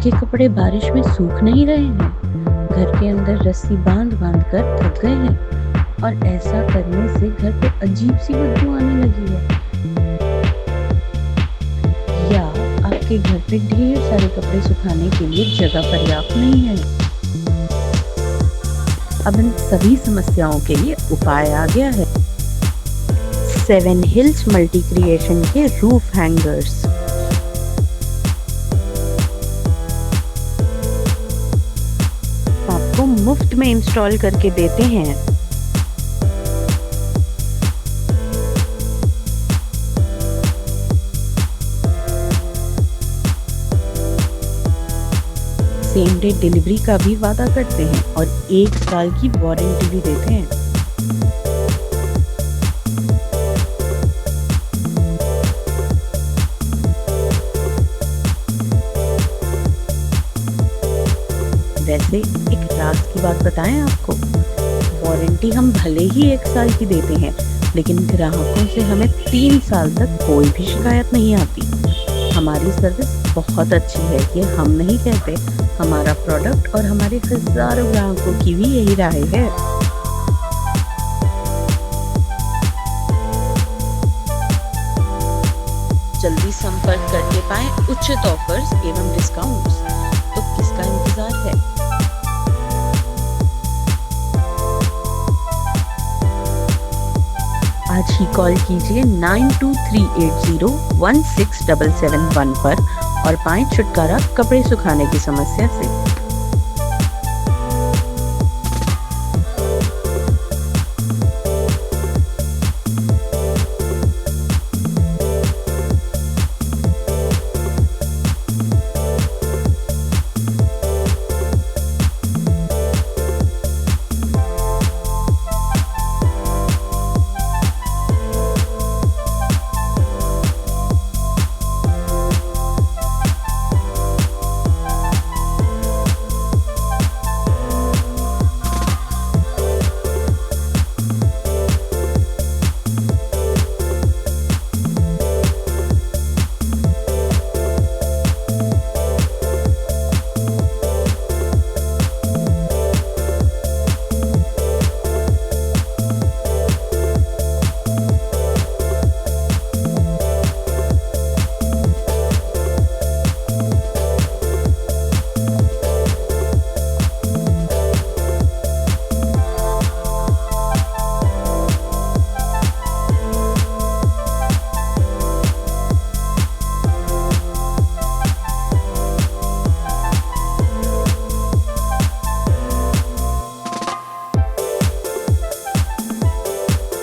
आपके कपड़े बारिश में सूख नहीं रहे हैं? घर के अंदर रस्सी बांध बांध कर थक गए हैं और ऐसा करने से घर पे अजीब सी बदबू आने लगी है? या आपके घर पे ढेर सारे कपड़े सुखाने के लिए जगह पर्याप्त नहीं है? अब इन सभी समस्याओं के लिए उपाय आ गया है। सेवन हिल्स मल्टी क्रिएशन के रूफ हैंगर्स। आपको मुफ्त में इंस्टॉल करके देते हैं। सेम डे डिलीवरी का भी वादा करते हैं और 1 साल की वारंटी भी देते हैं। वैसे एक राज की बात बताएं आपको, वारंटी हम भले ही 1 साल की देते हैं, लेकिन ग्राहकों से हमें 3 साल तक कोई भी शिकायत नहीं आती। हमारी सर्विस बहुत अच्छी है, ये हम नहीं कहते, हमारा प्रोडक्ट और हमारे हजारों ग्राहकों की भी यही राय है। जल्दी संपर्क करके पाएं उचित ऑफर्स एवं डिस्काउंट्स। तो किसका इंतजार है? आज ही कॉल कीजिए 9238016771 पर और पाएं छुटकारा कपड़े सुखाने की समस्या से।